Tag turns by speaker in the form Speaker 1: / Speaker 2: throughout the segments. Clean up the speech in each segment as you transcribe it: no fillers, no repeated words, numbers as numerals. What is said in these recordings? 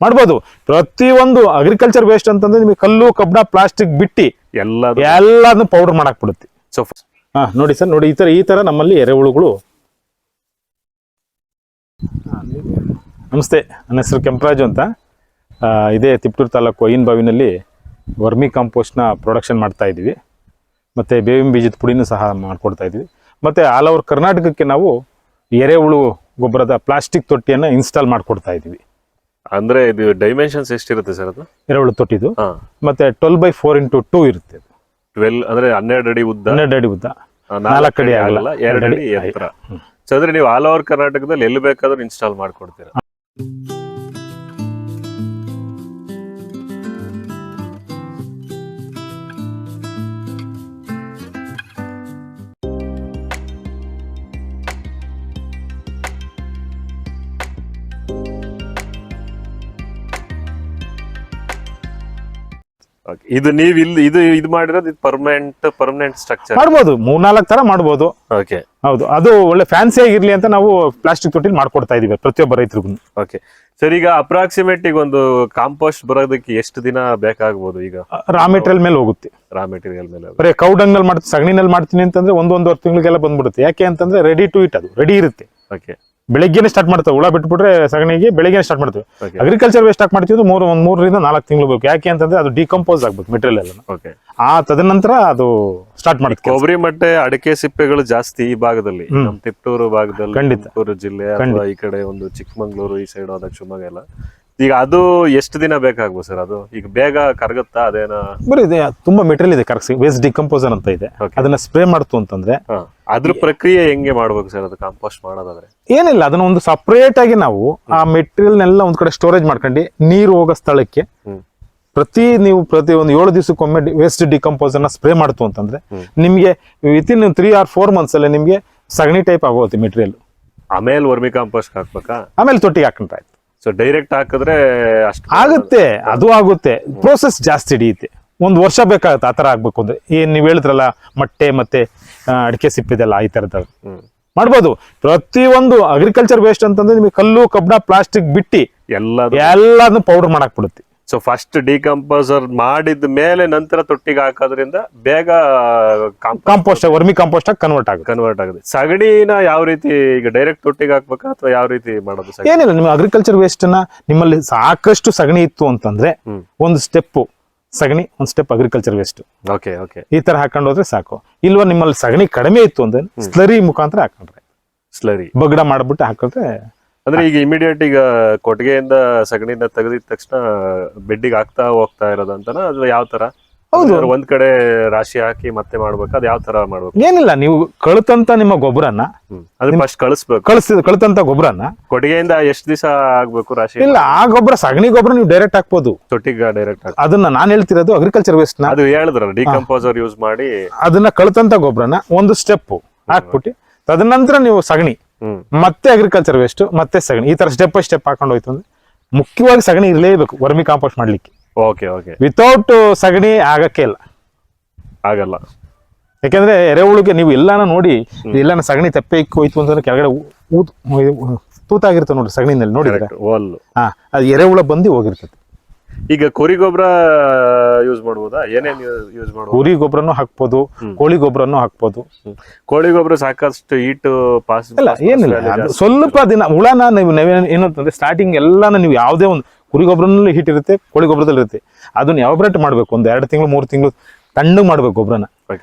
Speaker 1: ಮಾಡ್ಬೋದು. ಪ್ರತಿಯೊಂದು agriculture waste ಅಂತಂದ್ರೆ ನಿಮಗೆ ಕಲ್ಲು ಕಬ್ಬಣ ಪ್ಲಾಸ್ಟಿಕ್ ಬಿಟ್ಟಿ ಎಲ್ಲಾನು ಪೌಡರ್ ಮಾಡಕ್ ಬಿಡುತ್ತೆ.
Speaker 2: ಸೊ
Speaker 1: ನೋಡಿ ಸರ್, ನೋಡಿ ಈ ತರ ನಮ್ಮಲ್ಲಿ ಎರೆಹುಳುಗಳು. ನಮಸ್ತೆ, ನನ್ನ ಹೆಸರು ಕೆಂಪರಾಜು ಅಂತ. ಇದೇ ತಿಪ್ಟೂರು ತಾಲೂಕು ಐನಬಾವಿನಲ್ಲಿ ವರ್ಮಿ ಕಾಂಪೋಸ್ಟ್ನ ಪ್ರೊಡಕ್ಷನ್ ಮಾಡ್ತಾ ಇದ್ದೀವಿ. ಮತ್ತು ಬೇವಿನ ಬೀಜದ ಪುಡಿನೂ ಸಹ ಮಾಡ್ಕೊಡ್ತಾ ಇದ್ವಿ. ಮತ್ತು ಆಲ್ ಓವರ್ ಕರ್ನಾಟಕಕ್ಕೆ ನಾವು ಎರೆಹುಳು ಗೊಬ್ಬರದ ಪ್ಲಾಸ್ಟಿಕ್ ತೊಟ್ಟಿಯನ್ನು ಇನ್ಸ್ಟಾಲ್ ಮಾಡ್ಕೊಡ್ತಾ ಇದ್ದೀವಿ.
Speaker 2: ಅಂದ್ರೆ ಇದು ಡೈಮೆನ್ಷನ್ಸ್ ಎಷ್ಟಿರುತ್ತೆ ಸರ್ ಅದು?
Speaker 1: ಎರೆಹುಳು ತೊಟ್ಟಿದು ಮತ್ತೆ 12x4x2 ಇರುತ್ತೆ.
Speaker 2: 12 ಅಂದ್ರೆ 12 ಅಡಿ ಉದ್ದ,
Speaker 1: 12 ಅಡಿ ಉದ್ದ, 4 ಅಡಿ ಆಗಲ್ಲ,
Speaker 2: 2 ಅಡಿ ಎತ್ತರ. ಸೊ ಅಂದ್ರೆ ನೀವು ಆಲ್ ಓವರ್ ಕರ್ನಾಟಕದಲ್ಲಿ ಎಲ್ಲಿ ಬೇಕಾದ್ರೂ ಇನ್ಸ್ಟಾಲ್ ಮಾಡ್ಕೊಡ್ತೀರಾ? ಇದು ನೀವು ಇಲ್ಲಿ ಇದು ಮಾಡಿರೋದು ಇದು ಪರ್ಮನೆಂಟ್ ಸ್ಟ್ರಕ್ಚರ್
Speaker 1: ಮಾಡ್ಬೋದು. 3-4 ತರ ಮಾಡ್ಬೋದು.
Speaker 2: ಓಕೆ,
Speaker 1: ಹೌದು. ಅದು ಒಳ್ಳೆ ಫ್ಯಾನ್ಸಿ ಆಗಿರ್ಲಿ ಅಂತ ನಾವು ಪ್ಲಾಸ್ಟಿಕ್ ತೊಟ್ಟಿಲಿ ಮಾಡ್ಕೊಡ್ತಾ ಇದೀವಿ ಪ್ರತಿಯೊಬ್ಬ ರೈತರಿಗೂ.
Speaker 2: ಓಕೆ ಸರ್, ಈಗ ಅಪ್ರಾಕ್ಸಿಮೇಟ್ ಈಗ ಒಂದು ಕಾಂಪೋಸ್ಟ್ ಬರೋದಕ್ಕೆ ಎಷ್ಟು ದಿನ ಬೇಕಾಗಬಹುದು? ಈಗ
Speaker 1: ರಾ ಮೆಟೀರಿಯಲ್ ಮೇಲೆ ಹೋಗುತ್ತೆ.
Speaker 2: ರಾ ಮೆಟೀರಿಯಲ್ ಮೇಲೆ
Speaker 1: ಬರೀ ಕೌಡಂಗಲ್ ಮಾಡ್ತೀನಿ, ಸಗಣಿನಲ್ಲಿ ಮಾಡ್ತೀನಿ ಅಂತಂದ್ರೆ 1-1.5 ತಿಂಗಳಿಗೆಲ್ಲ ಬಂದ್ಬಿಡುತ್ತೆ. ಯಾಕೆ ಅಂತಂದ್ರೆ ರೆಡಿ ಟು ಇಟ್, ಅದು ರೆಡಿ ಇರುತ್ತೆ.
Speaker 2: ಓಕೆ,
Speaker 1: ಬೆಳಗ್ಗೆನೆ ಸ್ಟಾರ್ಟ್ ಮಾಡ್ತೇವೆ. ಹುಳ ಬಿಟ್ಬಿಟ್ರೆ ಸಗಣಿಗೆ ಬೆಳಗ್ಗೆ ಸ್ಟಾರ್ಟ್ ಮಾಡ್ತೇವೆ. ಅಗ್ರಿಕಲ್ಚರ್ ವೇಸ್ಟ್ ಸ್ಟಾರ್ಟ್ ಮಾಡ್ತೀವಿ 3-4 ತಿಂಗಳು ಬೇಕು. ಯಾಕೆ ಅಂತಂದ್ರೆ ಅದು ಡಿಕಂಪೋಸ್ ಆಗ್ಬೇಕು ಮೆಟೀರಿಯಲ್ ಎಲ್ಲ.
Speaker 2: ಓಕೆ,
Speaker 1: ತದನಂತರ ಅದು ಸ್ಟಾರ್ಟ್ ಮಾಡುತ್ತೆ.
Speaker 2: ಕೊಬ್ಬರಿ ಮತ್ತೆ ಅಡಿಕೆ ಸಿಪ್ಪೆಗಳು ಜಾಸ್ತಿ ಈ ಭಾಗದಲ್ಲಿ, ನಮ್ಮ ತಿಪ್ಟೂರು ಭಾಗದಲ್ಲಿ, ತುಮಕೂರು ಜಿಲ್ಲೆ ಅಥವಾ ಈ ಕಡೆ ಒಂದು ಚಿಕ್ಕಮಂಗ್ಳೂರು ಈ ಸೈಡ್ ಹೋದಾಗ ಶಿವಮೊಗ್ಗ ಎಲ್ಲ. ಈಗ ಅದು ಎಷ್ಟು ದಿನ ಬೇಕಾಗ್ಬೋದು ಸರ್? ಅದು ಈಗ ಬೇಗ ಕರಗುತ್ತಾ? ಅದೇನ
Speaker 1: ಬರೀ ಇದೆ, ತುಂಬಾ ಮೆಟೀರಿಯಲ್ ಇದೆ ಕರಗಿಸಿ. ವೇಸ್ಟ್ ಡಿಕಂಪೋಸರ್ ಅಂತ ಇದೆ, ಅದನ್ನ ಸ್ಪ್ರೇ ಮಾಡ್ತು ಅಂತಂದ್ರೆ
Speaker 2: ಅದ್ರ ಪ್ರಕ್ರಿಯೆ ಹೆಂಗೆ ಮಾಡ್ಬೇಕು ಸರ್? ಅದು ಕಾಂಪೋಸ್ಟ್ ಮಾಡೋದಾದ್ರೆ
Speaker 1: ಏನಿಲ್ಲ, ಅದನ್ನ ಒಂದು ಸಪರೇಟ್ ಆಗಿ ನಾವು ಆ ಮೆಟೀರಿಯಲ್ ನೆಲ್ಲ ಒಂದ್ ಕಡೆ ಸ್ಟೋರೇಜ್ ಮಾಡ್ಕೊಂಡು ನೀರು ಹೋಗೋ ಸ್ಥಳಕ್ಕೆ ಪ್ರತಿ ಒಂದು 7 ದಿವಸಕ್ಕೊಮ್ಮೆ ವೇಸ್ಟ್ ಡಿಕಂಪೋಸರ್ನ ಸ್ಪ್ರೇ ಮಾಡ್ತು ಅಂತಂದ್ರೆ ನಿಮ್ಗೆ ವಿತಿನ್ 3 or 4 months ಅಲ್ಲಿ ನಿಮ್ಗೆ ಸಗಣಿ ಟೈಪ್ ಆಗೋಗುತ್ತೆ ಮೆಟೀರಿಯಲ್.
Speaker 2: ಆಮೇಲೆ ವರ್ಮಿ ಕಾಂಪೋಸ್ಟ್ ಹಾಕ್ಬೇಕಾ?
Speaker 1: ಆಮೇಲೆ ತೊಟ್ಟಿಗೆ ಹಾಕೊಂಡ್ರೆ ಆಯ್ತು.
Speaker 2: ಸೊ ಡೈರೆಕ್ಟ್ ಹಾಕಿದ್ರೆ ಅಷ್ಟು
Speaker 1: ಆಗುತ್ತೆ, ಅದು ಆಗುತ್ತೆ. ಪ್ರೋಸೆಸ್ ಜಾಸ್ತಿ ಹಿಡಿಯುತ್ತೆ, 1 ವರ್ಷ ಬೇಕಾಗುತ್ತೆ ಆತರ ಆಗ್ಬೇಕು ಅಂದ್ರೆ. ಏನ್ ನೀವ್ ಹೇಳಿದ್ರಲ್ಲ ಮಟ್ಟೆ ಮತ್ತೆ ಅಡಿಕೆ ಸಿಪ್ಪಿದೆಲ್ಲ ಈ ತರದ ಮಾಡ್ಬೋದು. ಪ್ರತಿಯೊಂದು ಅಗ್ರಿಕಲ್ಚರ್ ವೇಸ್ಟ್ ಅಂತಂದ್ರೆ ನಿಮಗೆ ಕಲ್ಲು ಕಬ್ಬಣ ಪ್ಲಾಸ್ಟಿಕ್ ಬಿಟ್ಟಿ ಎಲ್ಲಾನು ಪೌಡರ್ ಮಾಡಕ್ ಬಿಡುತ್ತೆ.
Speaker 2: ಸೊ ಫಸ್ಟ್ ಡಿಕಂಪೋಸರ್ ಮಾಡಿದ ಮೇಲೆ ನಂತರ ತೊಟ್ಟಿಗೆ ಹಾಕೋದ್ರಿಂದ ಬೇಗ
Speaker 1: ಕಾಂಪೋಸ್ಟ್ ವರ್ಮಿ ಕಾಂಪೋಸ್ಟ್ ಆಗಿ ಕನ್ವರ್ಟ್
Speaker 2: ಆಗುತ್ತೆ. ಸಗಣಿನ ಯಾವ ರೀತಿ ಈಗ ಡೈರೆಕ್ಟ್ ತೊಟ್ಟಿಗೆ ಹಾಕ್ಬೇಕಾ ಅಥವಾ ಯಾವ ರೀತಿ ಮಾಡೋದು?
Speaker 1: ಏನಿಲ್ಲ, ನಿಮ್ಮ ಅಗ್ರಿಕಲ್ಚರ್ ವೇಸ್ಟ್ ನ ನಿಮ್ಮಲ್ಲಿ ಸಾಕಷ್ಟು ಸಗಣಿ ಇತ್ತು ಅಂತಂದ್ರೆ ಒಂದು ಸ್ಟೆಪ್ ಸಗಣಿ, ಒಂದು step agriculture waste.
Speaker 2: Okay okay,
Speaker 1: ಈ ತರ ಹಾಕೊಂಡು ಹೋದ್ರೆ ಸಾಕು. ಇಲ್ವಾ ನಿಮ್ಮಲ್ಲಿ ಸಗಣಿ ಕಡಿಮೆ ಇತ್ತು ಅಂದ್ರೆ ಸ್ಲರಿ ಮುಖಾಂತರ ಹಾಕೊಂಡ್ರೆ,
Speaker 2: ಸ್ಲರಿ ಬಗ್ಡ
Speaker 1: ಮಾಡ್ಬಿಟ್ಟು ಹಾಕಿದ್ರೆ
Speaker 2: ಅಂದ್ರೆ ಈಗ ಇಮಿಡಿಯೇಟ್ ಈಗ ಕೊಟ್ಟಿಗೆಯಿಂದ ಸಗಣಿಯಿಂದ ತೆಗೆದಿದ ತಕ್ಷಣ ಬೆಡ್ಡಿಗೆ ಹಾಕ್ತಾ ಹೋಗ್ತಾ ಇರೋದಂತನ ಅಥವಾ ಯಾವ ತರ? ಹೌದು, ಒಂದ್ ಕಡೆ ರಾಶಿ ಹಾಕಿ ಮತ್ತೆ ಮಾಡ್ಬೇಕು, ಅದು ಯಾವ ತರ ಮಾಡ್ಬೇಕು?
Speaker 1: ಏನಿಲ್ಲ, ನೀವು ಕಳತಂತ ನಿಮ್ಮ ಗೊಬ್ಬರನ್ನ
Speaker 2: ಅದು ಫಸ್ಟ್ ಕಳಿಸ್ಬೇಕು.
Speaker 1: ಕಳತಂತ ಗೊಬ್ಬರನ್ನ
Speaker 2: ಕೊಟ್ಟಿಗೆಯಿಂದ ಎಷ್ಟು ದಿವಸ ಆಗ್ಬೇಕು ರಾಶಿ?
Speaker 1: ಇಲ್ಲ, ಆ ಗೊಬ್ಬರ ಸಗಣಿ ಗೊಬ್ಬರ ನೀವು ಡೈರೆಕ್ಟ್ ಹಾಕ್ಬೋದು,
Speaker 2: ತೊಟ್ಟಿಗೆ ಡೈರೆಕ್ಟ್.
Speaker 1: ಅದನ್ನ ನಾನು ಹೇಳ್ತಿರೋದು ಅಗ್ರಿಕಲ್ಚರ್ ವೇಸ್ಟ್ ನ.
Speaker 2: ಅದು ಹೇಳಿದ್ರಲ್ಲ ಡಿಕಂಪೋಸರ್ ಯೂಸ್ ಮಾಡಿ
Speaker 1: ಅದನ್ನ ಕಳತಂತ ಗೊಬ್ಬರನ ಒಂದು ಸ್ಟೆಪ್ ಹಾಕ್ಬಿಟ್ಟು ತದನಂತರ ನೀವು ಸಗಣಿ ಮತ್ತೆ ಅಗ್ರಿಕಲ್ಚರ್ ವೇಸ್ಟ್ ಮತ್ತೆ ಸಗಣಿ ಈ ತರ ಸ್ಟೆಪ್ ಬೈ ಸ್ಟೆಪ್ ಹಾಕೊಂಡು ಹೋಯ್ತು ಅಂದ್ರೆ ಮುಖ್ಯವಾಗಿ ಸಗಣಿ ಇರಲೇಬೇಕು ವರ್ಮಿ ಕಾಂಪೋಸ್ಟ್ ಮಾಡ್ಲಿಕ್ಕೆ.
Speaker 2: ಓಕೆ ಓಕೆ,
Speaker 1: ವಿತೌಟ್ ಸಗಣಿ ಆಗಕ್ಕೆ
Speaker 2: ಆಗಲ್ಲ.
Speaker 1: ಯಾಕಂದ್ರೆ ಎರೆಹುಳುಗೆ ನೀವು ಎಲ್ಲಾನ ನೋಡಿ, ಎಲ್ಲಾನ ಸಗಣಿ ತೆಪ್ಪೆ ಇಕ್ಕಿ ಹೋಯ್ತು ಅಂತಂದ್ರೆ ಕೆಳಗಡೆ ತೂತಾಗಿರ್ತದೆ ನೋಡಿ ಸಗಣಿನಲ್ಲಿ ನೋಡಿದ್ರೆ, ಅದು ಎರೆಹುಳ ಬಂದು ಹೋಗಿರ್ತದೆ.
Speaker 2: ಈಗ ಕುರಿ ಗೊಬ್ಬರ ಯೂಸ್ ಮಾಡಬಹುದಾ? ಏನೇನ್ ಯೂಸ್ ಮಾಡಬಹುದು?
Speaker 1: ಕುರಿ ಗೊಬ್ಬರನು ಹಾಕ್ಬೋದು, ಕೋಳಿ ಗೊಬ್ಬರನು ಹಾಕ್ಬೋದು.
Speaker 2: ಕೋಳಿ ಗೊಬ್ಬರ ಸಾಕಷ್ಟು ಹೀಟ್ ಪಾಸ್
Speaker 1: ಇಲ್ಲ, ಏನಿಲ್ಲ, ಸ್ವಲ್ಪ ದಿನ ಹುಳನ ನೀವು ಏನಂತಂದ್ರೆ ಸ್ಟಾರ್ಟಿಂಗ್ ಎಲ್ಲಾನ ನೀವು ಯಾವುದೇ ಒಂದು ಕುರಿ ಗೊಬ್ಬರನಲ್ಲಿ ಹೀಟ್ ಇರುತ್ತೆ, ಕೋಳಿ ಗೊಬ್ಬರದಲ್ಲಿ ಇರುತ್ತೆ. ಅದನ್ನ ಯಾವ್ರೇಟ್ ಮಾಡ್ಬೇಕು, 1-2 ತಿಂಗಳು 3 ತಿಂಗಳು ತಣ್ಣಗ್ ಮಾಡ್ಬೇಕು ಗೊಬ್ಬರನ.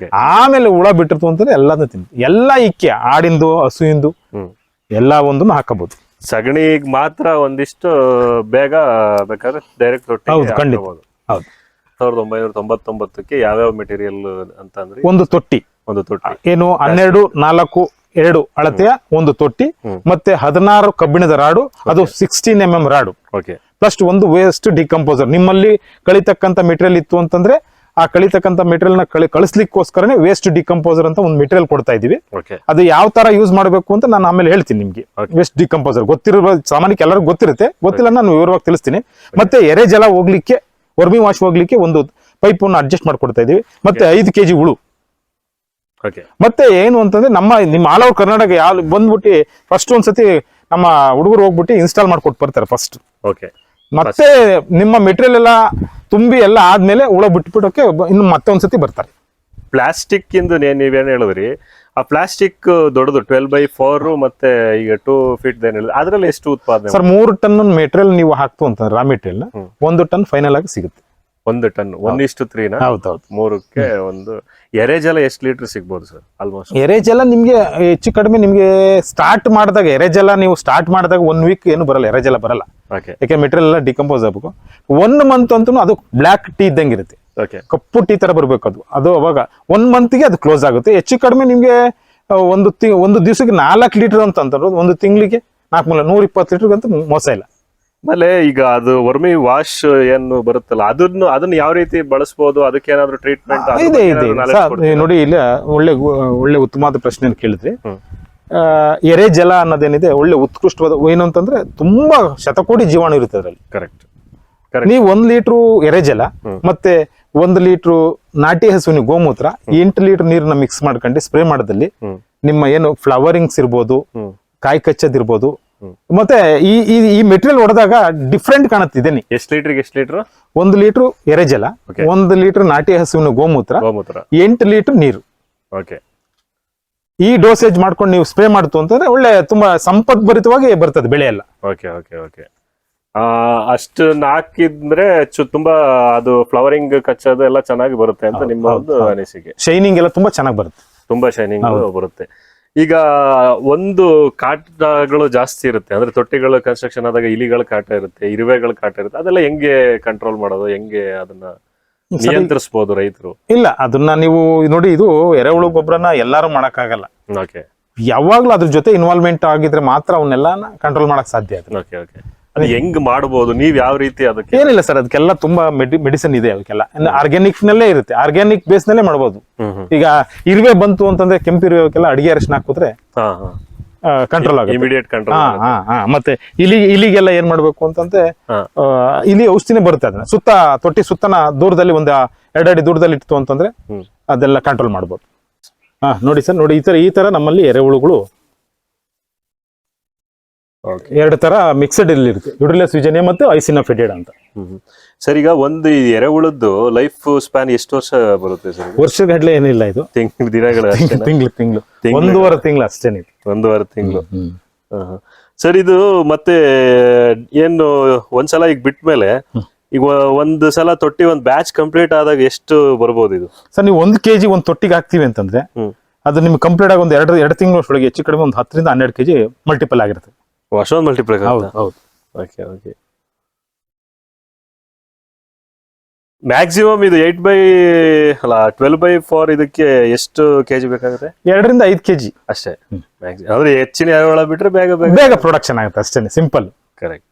Speaker 1: ಆಮೇಲೆ ಹುಳ ಬಿಟ್ಟಿರ್ತು ಅಂತಂದ್ರೆ ಎಲ್ಲಾನು ಎಲ್ಲ ಇಕ್ಕೆ ಆಡಿಂದು ಹಸುವಿಂದು ಎಲ್ಲಾ ಒಂದನ್ನು ಹಾಕಬಹುದು.
Speaker 2: ಸಗಣಿಗ್ ಮಾತ್ರ ಒಂದಿಷ್ಟು ಬೇಗ ಬೇಕಾದ್ರೆ ಡೈರೆಕ್ಟ್ ತೊಟ್ಟಿ.
Speaker 1: ಹೌದು, ಖಂಡಿತ. ಹೌದು,
Speaker 2: 1999ಕ್ಕೆ ಯಾವ್ಯಾವ ಮೆಟೀರಿಯಲ್ ಅಂತಂದ್ರೆ ಒಂದು ತೊಟ್ಟಿ
Speaker 1: ಏನು 12-4-2 ಅಳತೆಯ ಒಂದು ತೊಟ್ಟಿ, ಮತ್ತೆ 16 ಕಬ್ಬಿಣದ ರಾಡು, ಅದು 16 mm ರಾಡು, ಪ್ಲಸ್ ಒಂದು ವೇಸ್ಟ್ ಡಿಕಂಪೋಸರ್. ನಿಮ್ಮಲ್ಲಿ ಕಳಿತಕ್ಕಂತ ಮೆಟೀರಿಯಲ್ ಇತ್ತು ಅಂತಂದ್ರೆ ಆ ಕಳಿತಕ್ಕಂತ ಮೆಟೀರಿಯಲ್ ನ ಕಳಿಸ್ಲಿಕ್ಕೋಸ್ಕರನೇ ವೇಸ್ಟ್ ಡಿಕಂಪೋಸರ್ ಅಂತ ಒಂದು ಮೆಟೀರಿಯಲ್ ಕೊಡ್ತಾ ಇದೀವಿ. ಅದು ಯಾವ ತರ ಯೂಸ್ ಮಾಡಬೇಕು ಅಂತ ನಾನು ಆಮೇಲೆ ಹೇಳ್ತೀನಿ ನಿಮ್ಗೆ. ವೇಸ್ಟ್ ಡಿಕಂಪೋಸರ್ ಗೊತ್ತಿರೋ ಸಾಮಾನ್ಯಕ್ಕೆ ಎಲ್ಲರಿಗೂ ಗೊತ್ತಿರುತ್ತೆ, ಗೊತ್ತಿಲ್ಲ ನಾನು ವಿವರವಾಗಿ ತಿಳಿಸ್ತೀನಿ. ಮತ್ತೆ ಎರೆ ಜಲ ಹೋಗ್ಲಿಕ್ಕೆ, ವರ್ಮಿ ವಾಶ್ ಹೋಗ್ಲಿಕ್ಕೆ ಒಂದು ಪೈಪ್ ಅನ್ನು ಅಡ್ಜಸ್ಟ್ ಮಾಡ್ಕೊಡ್ತಾ ಇದೀವಿ. ಮತ್ತೆ 5 kg ಹುಳು. ಮತ್ತೆ ಏನು ಅಂತಂದ್ರೆ ನಿಮ್ಮ ಆಲ್ ಓವರ್ ಕರ್ನಾಟಕ ಬಂದ್ಬಿಟ್ಟು ಫಸ್ಟ್ ಒಂದ್ಸತಿ ನಮ್ಮ ಹುಡುಗರು ಹೋಗ್ಬಿಟ್ಟು ಇನ್ಸ್ಟಾಲ್ ಮಾಡ್ಕೊಟ್ಟು ಬರ್ತಾರೆ ಫಸ್ಟ್. ಮತ್ತೆ ನಿಮ್ಮ ಮೆಟೀರಿಯಲ್ ಎಲ್ಲ ತುಂಬಿ ಎಲ್ಲ ಆದ್ಮೇಲೆ ಹುಳ ಬಿಟ್ಬಿಡೋಕೆ ಇನ್ನು ಮತ್ತೆ ಒಂದ್ಸತಿ ಬರ್ತಾರೆ.
Speaker 2: ಪ್ಲಾಸ್ಟಿಕ್ ಇಂದು ನೀವೇನ್ ಹೇಳಿದ್ರಿ, ಆ ಪ್ಲಾಸ್ಟಿಕ್ ದೊಡ್ಡದು 12x4 ಮತ್ತೆ ಈಗ 2 ಫೀಟ್ ಏನ್ ಹೇಳಿದ್ರಿ, ಅದ್ರಲ್ಲಿ ಎಷ್ಟು ಉತ್ಪಾದನೆ?
Speaker 1: ಸರ್ 3 ಟನ್ ಮೆಟೀರಿಯಲ್ ನೀವು ಹಾಕ್ತು ಅಂತಂದ್ರೆ ರಾ ಮೆಟೀರಿಯಲ್ 1 ಟನ್ ಫೈನಲ್ ಆಗಿ ಸಿಗುತ್ತೆ.
Speaker 2: 1 ಟನ್ 1:3
Speaker 1: ಹೌದೌದು.
Speaker 2: 3ಕ್ಕೆ ಒಂದು. ಎರೆಜಲ ಎಷ್ಟು ಲೀಟರ್ ಸಿಗ್ಬೋದು ಸರ್ ಆಲ್ಮೋಸ್ಟ್?
Speaker 1: ಎರೆಜಲ ನಿಮ್ಗೆ ಹೆಚ್ಚು ಕಡಿಮೆ ನಿಮ್ಗೆ ಸ್ಟಾರ್ಟ್ ಮಾಡಿದಾಗ ಎರೆಜಲ ನೀವು ಸ್ಟಾರ್ಟ್ ಮಾಡಿದಾಗ 1 ವೀಕ್ ಏನು ಬರಲ್ಲ, ಎರೆಜಲ ಬರಲ್ಲ. ಯಾಕೆ ಮೆಟೀರಿಯಲ್ ಎಲ್ಲ ಡಿಕಂಪೋಸ್ ಆಗ್ಬೇಕು. 1 ಮಂತ್ ಅಂತೂ ಅದು ಬ್ಲ್ಯಾಕ್ ಟೀ ಇದ್ದಂಗೆ ಇರುತ್ತೆ, ಕಪ್ಪು ಟೀ ತರ ಬರ್ಬೇಕು ಅದು ಅವಾಗ 1 ಮಂತ್ಗೆ ಅದು ಕ್ಲೋಸ್ ಆಗುತ್ತೆ. ಹೆಚ್ಚು ಕಡಿಮೆ ನಿಮ್ಗೆ ಒಂದು ದಿವಸಕ್ಕೆ 4 ಲೀಟರ್ ಅಂತಂದ್ರೆ ಒಂದು ತಿಂಗಳಿಗೆ 120 ಲೀಟರ್ ಅಂತೂ ಮೋಸ ಇಲ್ಲ.
Speaker 2: ಆಮೇಲೆ ಈಗ ಅದು ವರ್ಮಿ ವಾಶ್ ಏನು ಬರುತ್ತಲ್ಲ, ಅದನ್ನ ಯಾವ ರೀತಿ ಬಳಸಬಹುದು, ಅದಕ್ಕೆ ಏನಾದ್ರು ಟ್ರೀಟ್ಮೆಂಟ್
Speaker 1: ಇದೆ ನೋಡಿ. ಇಲ್ಲ ಒಳ್ಳೆ ಉತ್ತಮವಾದ ಪ್ರಶ್ನೆ ಕೇಳಿದ್ರಿ. ಎರೆಜಲ ಅನ್ನೋದೇನಿದೆ ಒಳ್ಳೆ ಉತ್ಕೃಷ್ಟವಾದ ಏನು ಅಂತಂದ್ರೆ ತುಂಬಾ ಶತಕೋಟಿ ಜೀವಾಣು ಇರುತ್ತೆ ಅದರಲ್ಲಿ.
Speaker 2: ಕರೆಕ್ಟ್.
Speaker 1: ನೀವು 1 ಲೀಟರ್ ಎರೆಜಲ ಮತ್ತೆ 1 ಲೀಟರ್ ನಾಟಿ ಹಸುವಿನ ಗೋಮೂತ್ರ 8 ಲೀಟರ್ ನೀರನ್ನ ಮಿಕ್ಸ್ ಮಾಡ್ಕೊಂಡು ಸ್ಪ್ರೇ ಮಾಡೋದಲ್ಲಿ ನಿಮ್ಮ ಏನು ಫ್ಲವರಿಂಗ್ಸ್ ಇರ್ಬೋದು, ಕಾಯಿ ಕಚ್ಚೋದಿರ್ಬೋದು, ಮತ್ತೆ ಈ ಮೆಟೀರಿಯಲ್ ಹೊಡೆದಾಗ ಡಿಫ್ರೆಂಟ್ ಕಾಣುತ್ತಿದೆ.
Speaker 2: ಎಷ್ಟು ಲೀಟರ್ಗೆ ಎಷ್ಟು ಲೀಟರ್?
Speaker 1: 1 ಲೀಟರ್ ಎರೆಜಲ, 1 ಲೀಟರ್ ನಾಟಿ ಹಸುವಿನ ಗೋಮೂತ್ರ, 8 ಲೀಟರ್ ನೀರು. ಈ ಡೋಸೇಜ್ ಮಾಡ್ಕೊಂಡು ನೀವು ಸ್ಪ್ರೇ ಮಾಡ್ತು ಅಂತಂದ್ರೆ ಒಳ್ಳೆ ತುಂಬಾ ಸಂಪದ್ಭರಿತವಾಗಿ ಬರ್ತದೆ ಬೆಳೆ ಎಲ್ಲ.
Speaker 2: ಅಷ್ಟು ಹಾಕಿದ್ರೆ ತುಂಬಾ ಅದು ಫ್ಲವರಿಂಗ್ ಕಚ್ಚೋದು ಎಲ್ಲ ಚೆನ್ನಾಗಿ ಬರುತ್ತೆ ಅಂತ ನಿಮ್ಮ ಒಂದು ಅನಿಸಿಕೆ?
Speaker 1: ಶೈನಿಂಗ್ ಎಲ್ಲ ತುಂಬಾ ಚೆನ್ನಾಗಿ ಬರುತ್ತೆ,
Speaker 2: ತುಂಬಾ ಶೈನಿಂಗ್ ಬರುತ್ತೆ. ಈಗ ಒಂದು ಕಾಟಗಳು ಜಾಸ್ತಿ ಇರುತ್ತೆ ಅಂದ್ರೆ ತೊಟ್ಟಿಗಳು ಕನ್ಸ್ಟ್ರಕ್ಷನ್ ಆದಾಗ ಇಲಿಗಳ ಕಾಟ ಇರುತ್ತೆ, ಇರುವೆಗಳ ಕಾಟ ಇರುತ್ತೆ, ಅದೆಲ್ಲ ಹೆಂಗೆ ಕಂಟ್ರೋಲ್ ಮಾಡೋದು, ಹೆಂಗೆ ಅದನ್ನ ನಿಯಂತ್ರಿಸಬಹುದು ರೈತರು?
Speaker 1: ಇಲ್ಲ, ಅದನ್ನ ನೀವು ನೋಡಿ, ಇದು ಎರೆಹುಳು ಗೊಬ್ಬರನ ಎಲ್ಲಾರು ಮಾಡಕ್ಕಾಗಲ್ಲ. ಯಾವಾಗ್ಲೂ ಅದ್ರ ಜೊತೆ ಇನ್ವಾಲ್ವ್ಮೆಂಟ್ ಆಗಿದ್ರೆ ಮಾತ್ರ ಅವನ್ನೆಲ್ಲ ಕಂಟ್ರೋಲ್ ಮಾಡಕ್ ಸಾಧ್ಯ.
Speaker 2: ಅದು ಹೆಂಗ್ ಮಾಡಬಹುದು, ನೀವ್ ಯಾವ ರೀತಿ? ಅದಕ್ಕೆ
Speaker 1: ಏನಿಲ್ಲ ಸರ್, ಅದಕ್ಕೆಲ್ಲ ತುಂಬಾ ಮೆಡಿಸಿನ್ ಇದೆ, ಅದಕ್ಕೆಲ್ಲ ಆರ್ಗ್ಯಾನಿಕ್ ನಲ್ಲೇ ಇರುತ್ತೆ, ಆರ್ಗ್ಯಾನಿಕ್ ಬೇಸ್ ನಲ್ಲೇ ಮಾಡಬಹುದು. ಈಗ ಇರುವೆ ಬಂತು ಅಂತಂದ್ರೆ ಕೆಂಪು ಇರುವೆಲ್ಲ ಅಡಿಗೆ ಅರಿಶಿನ ಹಾಕಿದ್ರೆ ಕಂಟ್ರೋಲ್ ಆಗುತ್ತೆ,
Speaker 2: ಇಮಿಡಿಯೇಟ್ ಕಂಟ್ರೋಲ್.
Speaker 1: ಮತ್ತೆ ಇಲಿಗೆಲ್ಲ ಏನ್ ಮಾಡ್ಬೇಕು ಅಂತಂದ್ರೆ ಇಲಿ ಔಷಧಿನೇ ಬರುತ್ತೆ, ಅದನ್ನ ತೊಟ್ಟಿ ಸುತ್ತನ ದೂರದಲ್ಲಿ 2 ಅಡಿ ದೂರದಲ್ಲಿ ಇತ್ತು ಅಂತಂದ್ರೆ ಅದೆಲ್ಲ ಕಂಟ್ರೋಲ್ ಮಾಡ್ಬೋದು. ನೋಡಿ ಸರ್, ನೋಡಿ ಈ ತರ ನಮ್ಮಲ್ಲಿ ಎರೆಹುಳುಗಳು 2 ತರ ಮಿಕ್ಸಡ್ ಇಲ್ಲಿ ಇರುತ್ತೆ, ಯುಡ್ರಿಲಸ್ ವಿಜನಿಯಾ ಮತ್ತು ಐಸಿನೋಫಿಲಿಡಾ ಅಂತ.
Speaker 2: ಸರ್, ಈಗ ಒಂದು ಎರೆಹುಳದ್ದು ಲೈಫ್ ಸ್ಪ್ಯಾನ್ ಎಷ್ಟು ವರ್ಷ ಬರುತ್ತೆ ಸರ್?
Speaker 1: ವರ್ಷಗಟ್ಟಲೆ ಏನಿಲ್ಲ, ಇದು
Speaker 2: ದಿನಗಳು,
Speaker 1: ತಿಂಗಳು 1.5 ತಿಂಗಳು ಅಷ್ಟೇನೆ.
Speaker 2: 1.5 ತಿಂಗಳು. ಸರ್, ಇದು ಮತ್ತೆ ಏನು ಒಂದ್ಸಲ ಈಗ ಬಿಟ್ಮೇಲೆ ಈಗ ಒಂದ್ ಸಲ ತೊಟ್ಟಿ ಒಂದ್ ಬ್ಯಾಚ್ ಕಂಪ್ಲೀಟ್ ಆದಾಗ ಎಷ್ಟು ಬರ್ಬೋದು ಇದು?
Speaker 1: ಸರ್, ನೀವು 1 kg ಒಂದ್ ತೊಟ್ಟಿಗೆ ಹಾಕ್ತಿವಿ ಅಂತಂದ್ರೆ ಅದು ನಿಮ್ಗೆ ಕಂಪ್ಲೀಟ್ ಆಗಿ ಒಂದು 2 ತಿಂಗಳೊಳಗೆ ಹೆಚ್ಚು ಕಡಿಮೆ ಒಂದು 10 ರಿಂದ 12 kg ಮಲ್ಟಿಪಲ್ ಆಗಿರುತ್ತೆ.
Speaker 2: ಅಷ್ಟೊಂದು ಮಲ್ಟಿಪ್ಲೈ?
Speaker 1: ಹೌದು.
Speaker 2: ಮ್ಯಾಕ್ಸಿಮಮ್ ಇದು 12x4 ಇದಕ್ಕೆ ಎಷ್ಟು ಕೆಜಿ ಬೇಕಾಗುತ್ತೆ?
Speaker 1: 2 ರಿಂದ 5 kg
Speaker 2: ಅಷ್ಟೇ. ಅಂದ್ರೆ ಹೆಚ್ಚಿನ ಎರೆಹುಳ ಬಿಟ್ರೆ ಬೇಗ
Speaker 1: ಪ್ರೊಡಕ್ಷನ್ ಆಗುತ್ತೆ ಅಷ್ಟೇ, ಸಿಂಪಲ್.
Speaker 2: ಕರೆಕ್ಟ್.